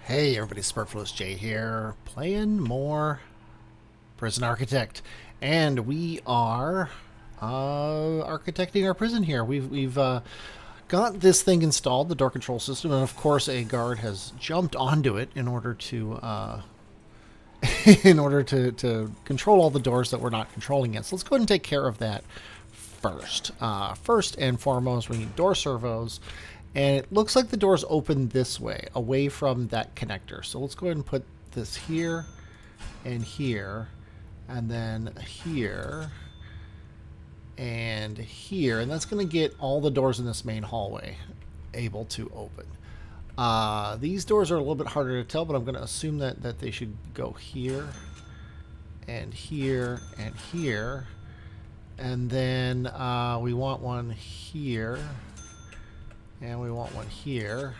Hey everybody, Superfluous J here, playing more Prison Architect, and we are architecting our prison here. We've got this thing installed, the door control system, and of course a guard has jumped onto it in order to to control all the doors that we're not controlling yet. So let's go ahead and take care of that first. First and foremost, we need door servos. And it looks like the doors open this way, away from that connector. So let's go ahead and put this here, and then here, and here. And that's going to get all the doors in this main hallway able to open. These doors are a little bit harder to tell, but I'm going to assume that they should go here, and here, and here. And then we want one here. And we want one here.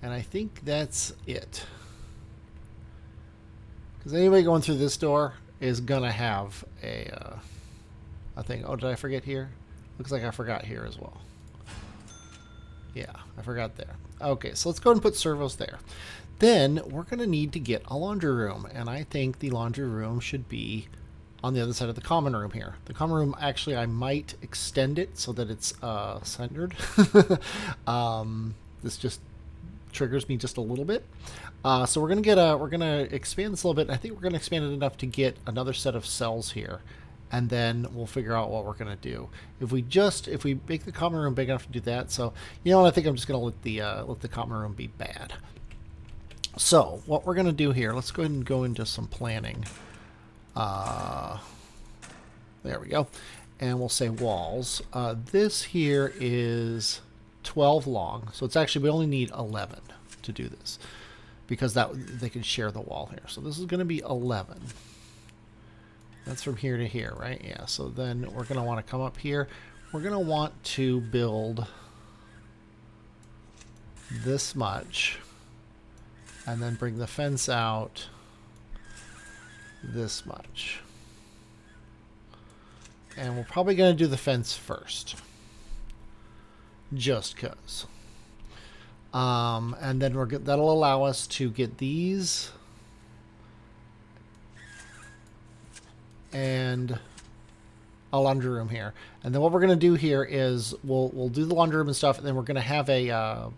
And I think that's it. Because anybody going through this door is going to have a thing. Oh, did I forget here? Looks like I forgot here as well. Yeah, I forgot there. Okay, so let's go ahead and put servos there. Then we're going to need to get a laundry room. And I think the laundry room should be on the other side of the common room here. The common room, actually, I might extend it so that it's centered. This just triggers me just a little bit. So we're gonna expand this a little bit. I think we're gonna expand it enough to get another set of cells here, and then we'll figure out what we're gonna do. If we make the common room big enough to do that, so you know what, I think I'm just gonna let the common room be bad. So what we're gonna do here, let's go ahead and go into some planning. There we go. And we'll say walls. This here is 12 long. So it's actually, we only need 11 to do this. Because they can share the wall here. So this is going to be 11. That's from here to here, right? Yeah, so then we're going to want to come up here. We're going to want to build this much. And then bring the fence out this much. And we're probably going to do the fence first. Just because. And then that'll allow us to get these. And a laundry room here. And then what we're going to do here is we'll do the laundry room and stuff. And then we're going to have a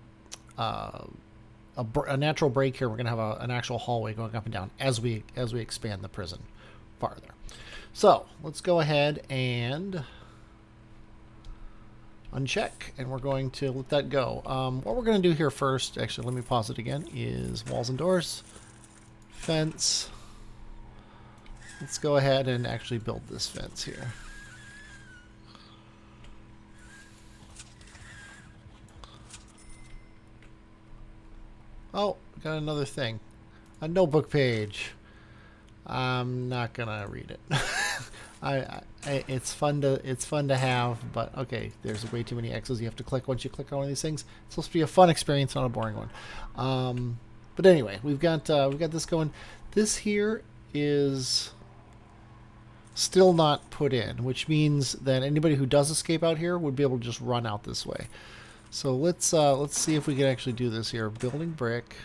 natural break here. We're going to have an actual hallway going up and down as we expand the prison farther. So let's go ahead and uncheck, and we're going to let that go. What we're going to do here first, actually, let me pause it again, is walls and doors, fence. Let's go ahead and actually build this fence here. Oh, got another thing. A notebook page. I'm not gonna read it. It's fun to have, but okay, there's way too many X's you have to click once you click on one of these things. It's supposed to be a fun experience, not a boring one. But anyway, we've got this going. This here is still not put in, which means that anybody who does escape out here would be able to just run out this way. So let's see if we can actually do this here. Building brick.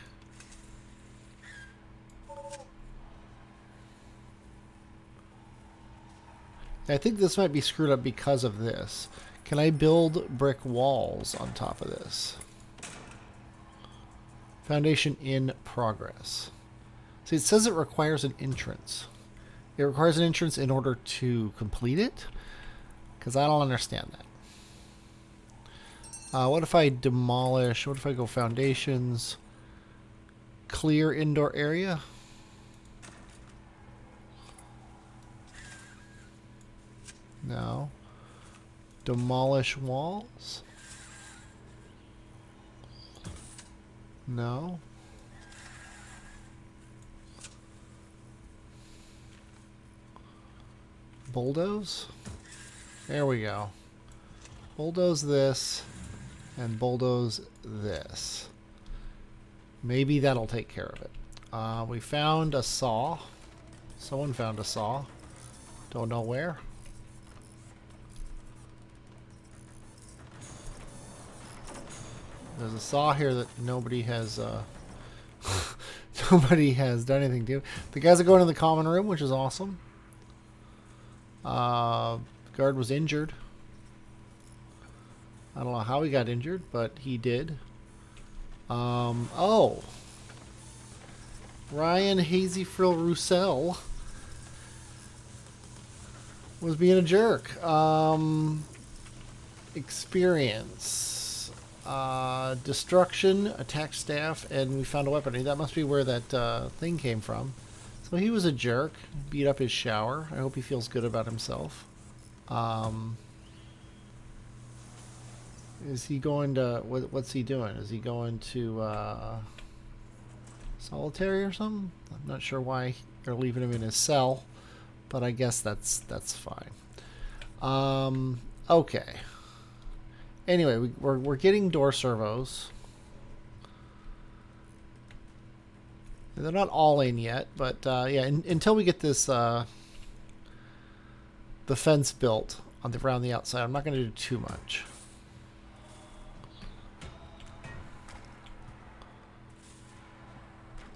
I think this might be screwed up because of this. Can I build brick walls on top of this? Foundation in progress. See, it says it requires an entrance. It requires an entrance in order to complete it? Because I don't understand that. What if I demolish? What if I go foundations? Clear indoor area? No. Demolish walls? No. Bulldoze? There we go. Bulldoze this and bulldoze this. Maybe that'll take care of it. We found a saw. Someone found a saw. Don't know where. There's a saw here that nobody has Nobody has done anything to. The guys are going to the common room, which is awesome. The guard was injured. I don't know how he got injured, but he did. Oh. Ryan Hazy Frill Roussel was being a jerk. Experience. Destruction, attack staff, and we found a weapon. That must be where that thing came from. So he was a jerk. Beat up his shower. I hope he feels good about himself. Is he going to... What's he doing? Is he going to... solitary or something? I'm not sure why they're leaving him in his cell, but I guess that's fine. Okay. Anyway, we're getting door servos. They're not all in yet, but yeah, until we get this the fence built around the outside, I'm not going to do too much.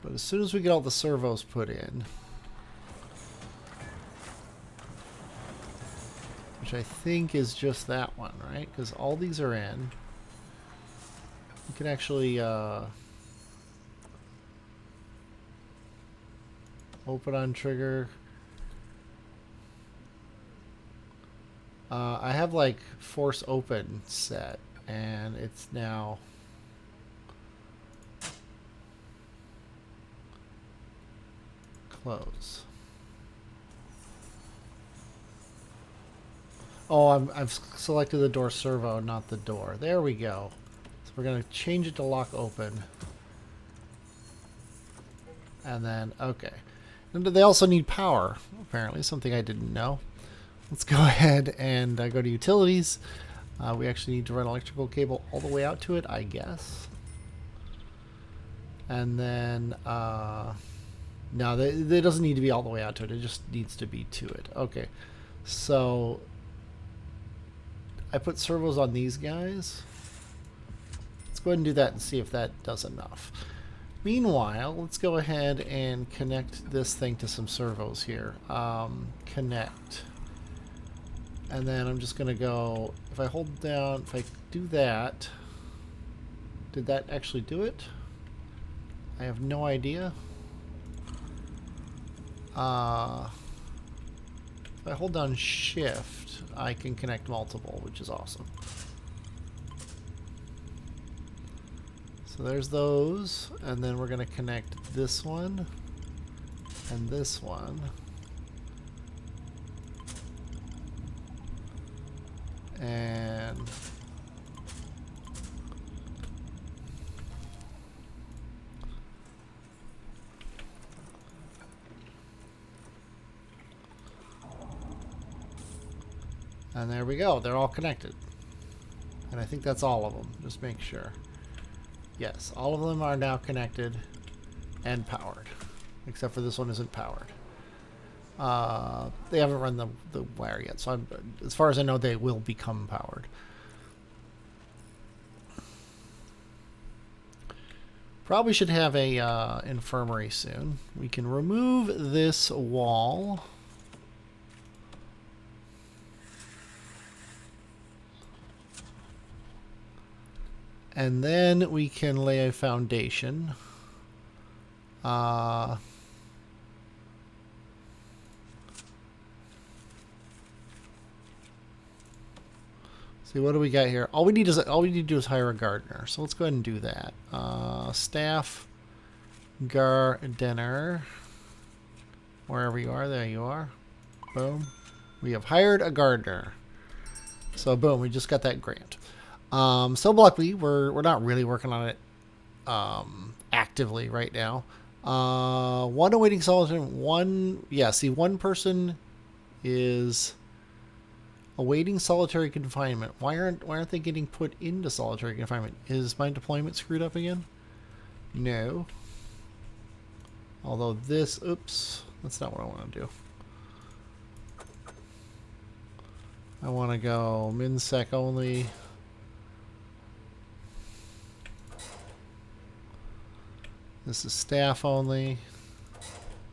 But as soon as we get all the servos put in, which I think is just that one, right? Because all these are in. You can actually open on trigger. I have like force open set, and it's now close. Oh, I've selected the door servo, not the door. There we go. So we're going to change it to lock open. And then, okay. And they also need power, apparently, something I didn't know. Let's go ahead and go to utilities. We actually need to run electrical cable all the way out to it, I guess. And then, no, it doesn't need to be all the way out to it. It just needs to be to it. Okay, so I put servos on these guys. Let's go ahead and do that and see if that does enough. Meanwhile, let's go ahead and connect this thing to some servos here. Connect. And then I'm just going to go, if I hold down, if I do that, did that actually do it? I have no idea. If I hold down shift, I can connect multiple, which is awesome. So there's those, and then we're going to connect this one and this one. And there we go. They're all connected. And I think that's all of them. Just make sure. Yes, all of them are now connected and powered. Except for this one isn't powered. They haven't run the wire yet, so as far as I know, they will become powered. Probably should have a infirmary soon. We can remove this wall. And then we can lay a foundation. See, what do we got here? All we need to do is hire a gardener. So let's go ahead and do that. Staff gardener. Wherever you are, there you are. Boom. We have hired a gardener. So boom, we just got that grant. So luckily, we're not really working on it actively right now. One awaiting solitary. See, one person is awaiting solitary confinement. Why aren't they getting put into solitary confinement? Is my deployment screwed up again? No. Although this, oops, that's not what I want to do. I want to go MinSec only. This is staff only.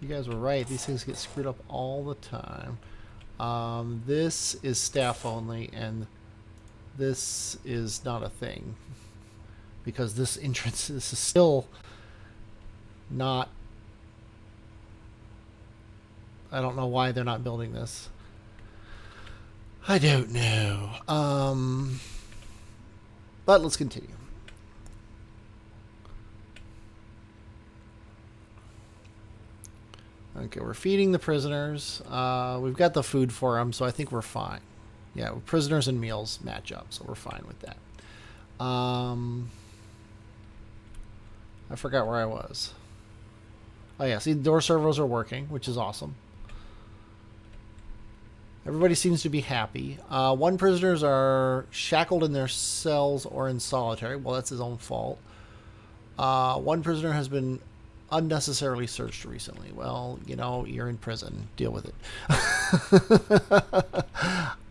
You guys were right. These things get screwed up all the time. This is staff only, and this is not a thing. Because this entrance, this is still not... I don't know why they're not building this. I don't know. But let's continue. Okay, we're feeding the prisoners. We've got the food for them, so I think we're fine. Yeah, prisoners and meals match up, so we're fine with that. I forgot where I was. Oh yeah, see, the door servos are working, which is awesome. Everybody seems to be happy. One prisoners are shackled in their cells or in solitary. Well, that's his own fault. One prisoner has been unnecessarily searched recently. Well, you know, you're in prison. Deal with it.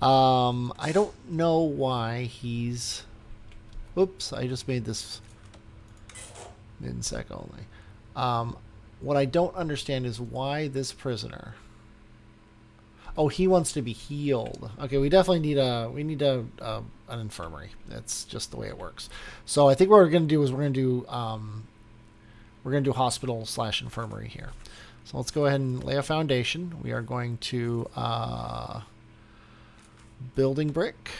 I don't know why he's... Oops, I just made this min-sec only. What I don't understand is why this prisoner... Oh, he wants to be healed. Okay, we definitely need an infirmary. That's just the way it works. So I think what we're going to do is we're going to do hospital/infirmary here. So let's go ahead and lay a foundation. We are going to building brick,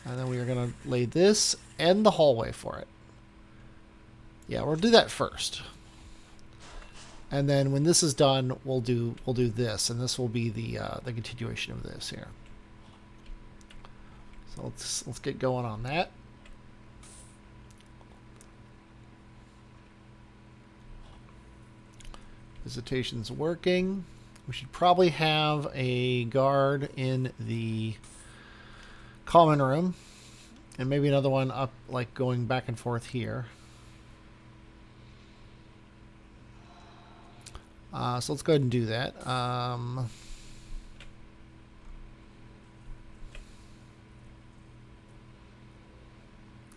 and then we are going to lay this and the hallway for it. Yeah, we'll do that first. And then when this is done, we'll do this, and this will be the continuation of this here. So let's get going on that. Visitation's working. We should probably have a guard in the common room, and maybe another one up, like going back and forth here. So let's go ahead and do that.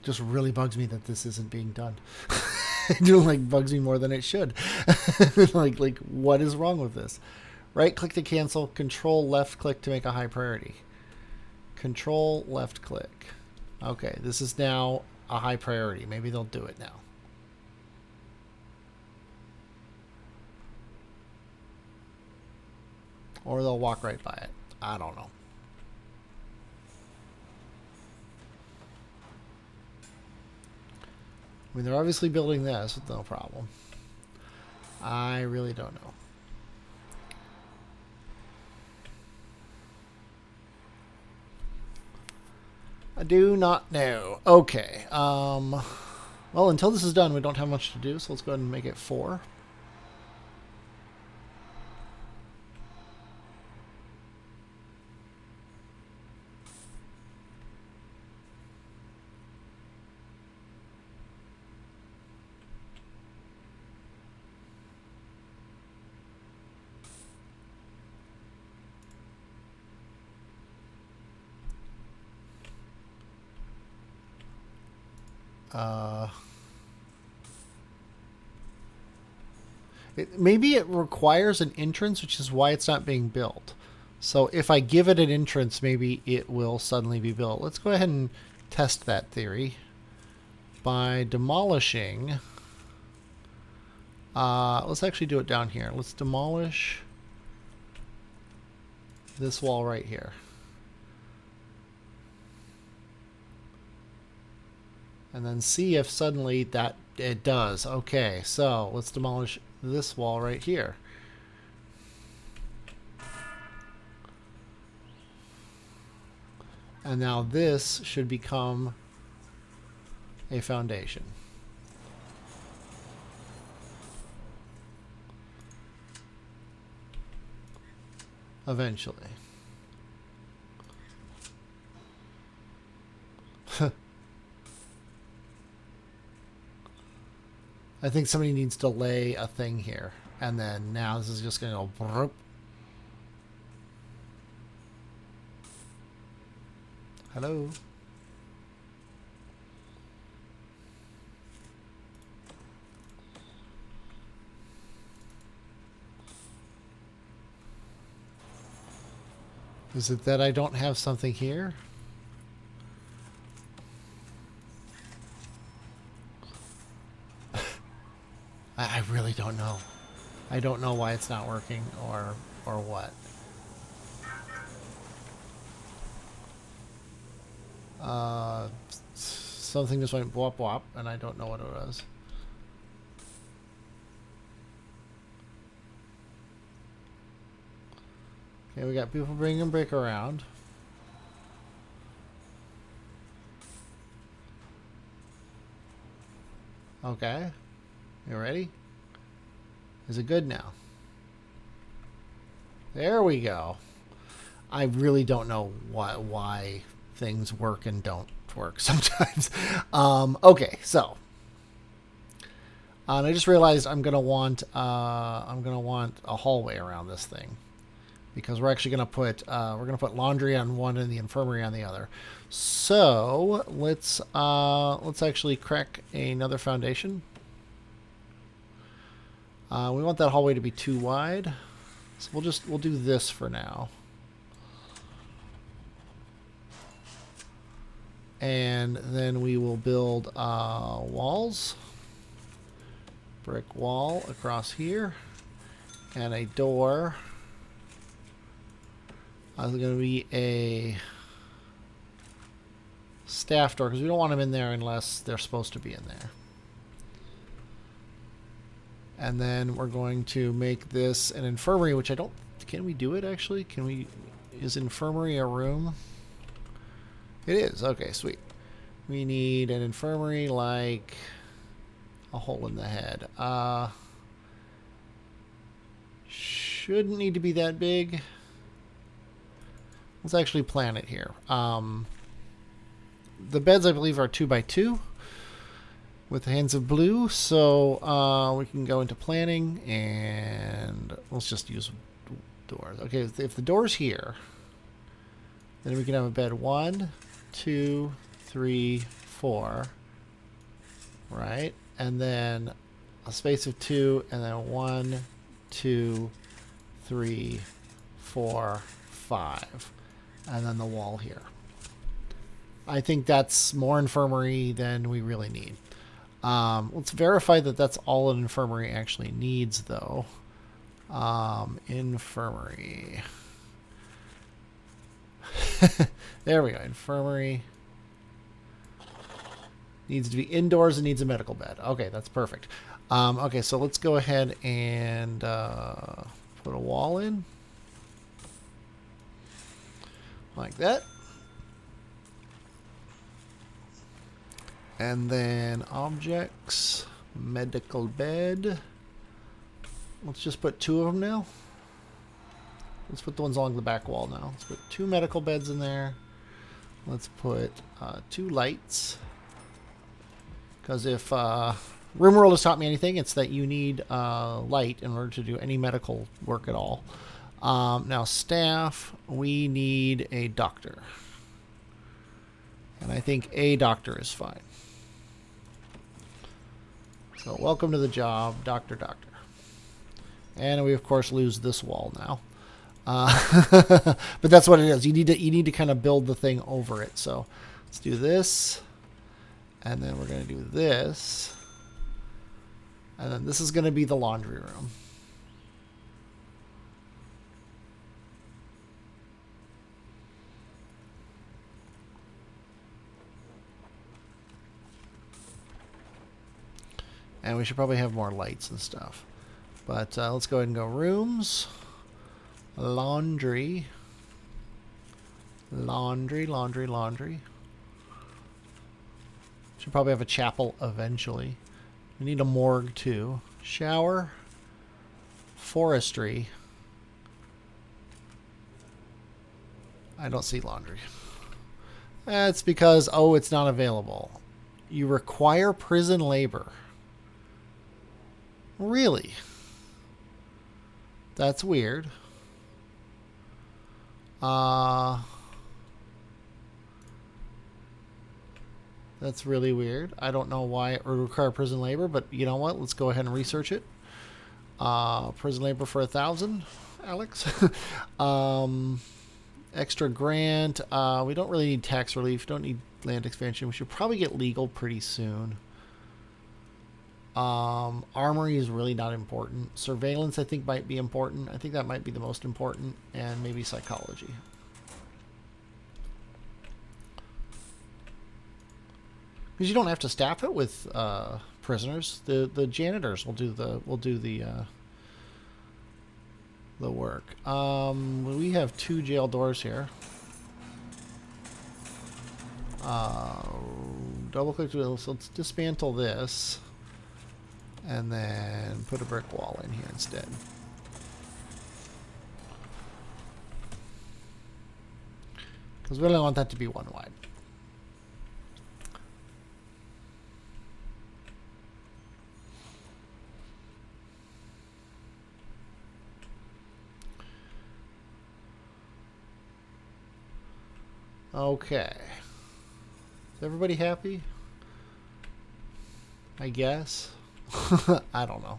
Just really bugs me that this isn't being done. It bugs me more than it should. like what is wrong with this? Right click to cancel. Control left click to make a high priority. Control left click. Okay, this is now a high priority. Maybe they'll do it now. Or they'll walk right by it. I don't know. I mean, they're obviously building this with no problem. I really don't know. I do not know. Okay. Well, until this is done, we don't have much to do, so let's go ahead and make it 4. Maybe it requires an entrance, which is why it's not being built. So if I give it an entrance, maybe it will suddenly be built. Let's go ahead and test that theory by demolishing. Let's actually do it down here. Let's demolish this wall right here. And then see if suddenly that it does. Okay, so let's demolish this wall right here. And now this should become a foundation. Eventually. I think somebody needs to lay a thing here. And then now this is just going to go... Broop. Hello? Is it that I don't have something here? I really don't know. I don't know why it's not working or what. Something just went blop blop, and I don't know what it was. Okay, we got people bringing brick around. Okay. You ready? Is it good now? There we go. I really don't know why things work and don't work sometimes. Okay, so and I just realized I'm gonna want a hallway around this thing because we're actually gonna put laundry on one and the infirmary on the other. So let's actually crack another foundation. We want that hallway to be too wide, so we'll do this for now. And then we will build walls, brick wall across here, and a door. It's going to be a staff door because we don't want them in there unless they're supposed to be in there. And then we're going to make this an infirmary, which I don't... Can we do it, actually? Can we... Is infirmary a room? It is. Okay, sweet. We need an infirmary like a hole in the head. Shouldn't need to be that big. Let's actually plan it here. The beds, I believe, are 2x2. With the hands of blue, so we can go into planning and let's just use doors. Okay, if the door's here, then we can have a bed 1, 2, 3, 4, right? And then a space of 2, and then 1, 2, 3, 4, 5, and then the wall here. I think that's more infirmary than we really need. Let's verify that that's all an infirmary actually needs, though. Infirmary. There we go. Infirmary needs to be indoors and needs a medical bed. Okay, that's perfect. Okay, so let's go ahead and put a wall in. Like that. And then objects, medical bed. Let's just put 2 of them now. Let's put the ones along the back wall now. Let's put 2 medical beds in there. Let's put 2 lights. Because if Room World has taught me anything, it's that you need light in order to do any medical work at all. Now staff, we need a doctor. And I think a doctor is fine. So welcome to the job, doctor. And we of course lose this wall now. But that's what it is. You need to kind of build the thing over it. So let's do this. And then we're going to do this. And then this is going to be the laundry room. And we should probably have more lights and stuff. But let's go ahead and go rooms. Laundry. Laundry. Should probably have a chapel eventually. We need a morgue too. Shower. Forestry. I don't see laundry. That's because, oh, it's not available. You require prison labor. Really? That's weird. That's really weird. I don't know why it would require prison labor, but you know what? Let's go ahead and research it. Prison labor for 1,000, Alex. And Extra grant. We don't really need tax relief. Don't need land expansion. We should probably get legal pretty soon. Armory is really not important. Surveillance, I think, might be important. I think that might be the most important. And maybe psychology. Because you don't have to staff it with prisoners. The janitors will do the work. We have 2 jail doors here. Double click to so let's dismantle this. And then put a brick wall in here instead. Because we don't want that to be 1 wide. Okay. Is everybody happy? I guess. I don't know.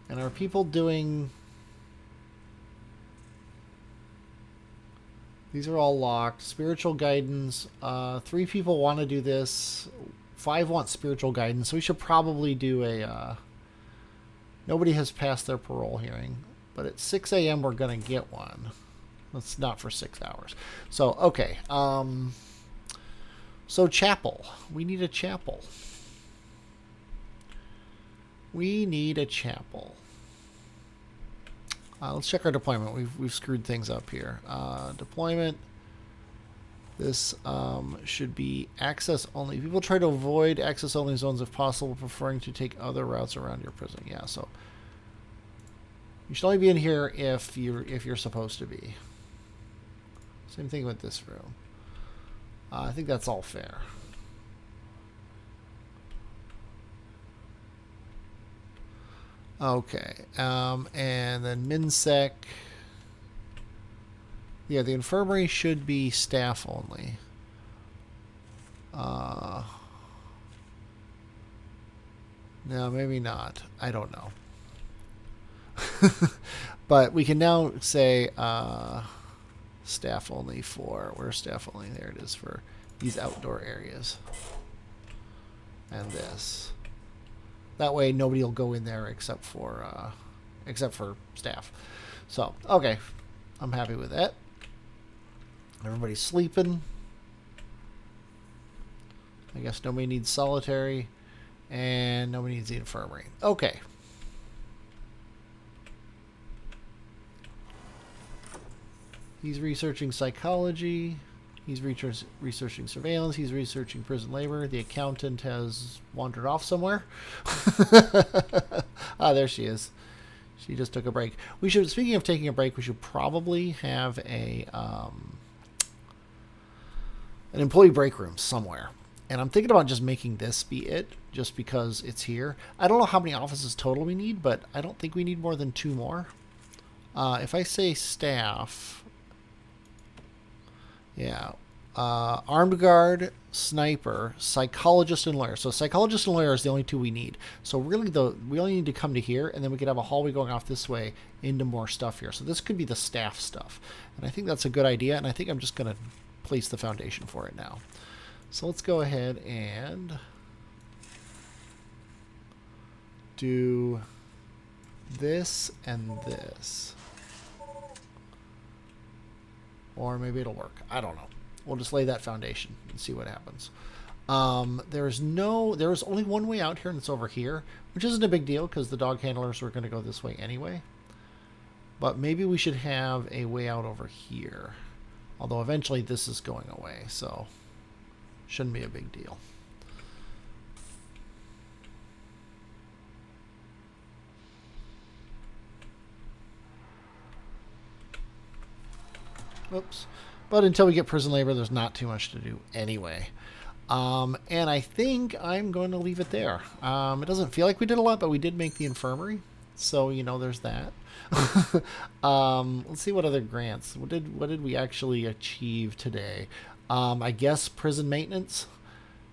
And are people doing... These are all locked. Spiritual guidance. 3 people want to do this. 5 want spiritual guidance. So we should probably do a... Nobody has passed their parole hearing. But at 6 a.m. we're going to get one. That's not for 6 hours. So, okay. So chapel. We need a chapel. We need a chapel. Let's check our deployment. We've screwed things up here. Deployment. This should be access only. People try to avoid access only zones if possible, preferring to take other routes around your prison. Yeah, so you should only be in here if you're supposed to be. Same thing with this room. I think that's all fair. Okay, and then MinSec. Yeah, the infirmary should be staff only. No, maybe not. I don't know. But we can now say staff only for... Where's staff only? There it is for these outdoor areas. And this. That way nobody will go in there except for staff. So, okay. I'm happy with that. Everybody's sleeping. I guess nobody needs solitary. And nobody needs the infirmary. Okay. He's researching psychology. He's researching surveillance. He's researching prison labor. The accountant has wandered off somewhere. Ah, there she is. She just took a break. We should, speaking of taking a break, we should probably have an employee break room somewhere. And I'm thinking about just making this be it, just because it's here. I don't know how many offices total we need, but I don't think we need more than 2 more. If I say staff, yeah, armed guard, sniper, psychologist, and lawyer. So psychologist and lawyer is the only 2 we need. So really, we only need to come to here, and then we could have a hallway going off this way into more stuff here. So this could be the staff stuff. And I think that's a good idea, and I think I'm just going to place the foundation for it now. So let's go ahead and do this and this. Or maybe it'll work. I don't know. We'll just lay that foundation and see what happens. There's only one way out here, and it's over here, which isn't a big deal because the dog handlers were going to go this way anyway. But maybe we should have a way out over here. Although eventually this is going away, so shouldn't be a big deal. Oops. But until we get prison labor, there's not too much to do anyway. And I think I'm going to leave it there. It doesn't feel like we did a lot, but we did make the infirmary. So, you know, there's that. Let's see what other grants. What did we actually achieve today? I guess prison maintenance.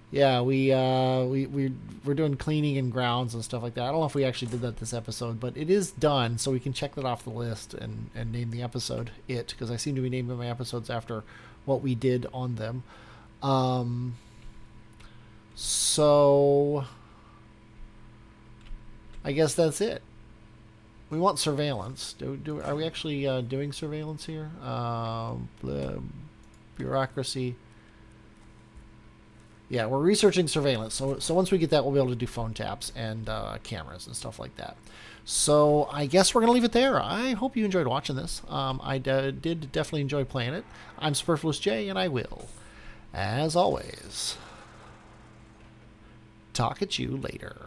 Yeah, we're doing cleaning and grounds and stuff like that. I don't know if we actually did that this episode, but it is done, so we can check that off the list and name the episode it, because I seem to be naming my episodes after what we did on them. Um, so I guess that's it. We want surveillance. Are we actually doing surveillance here? Bureaucracy. Yeah, we're researching surveillance. So once we get that, we'll be able to do phone taps and cameras and stuff like that. So I guess we're gonna leave it there. I hope you enjoyed watching this. Did definitely enjoy playing it. I'm Superfluous J, and I will, as always, talk at you later.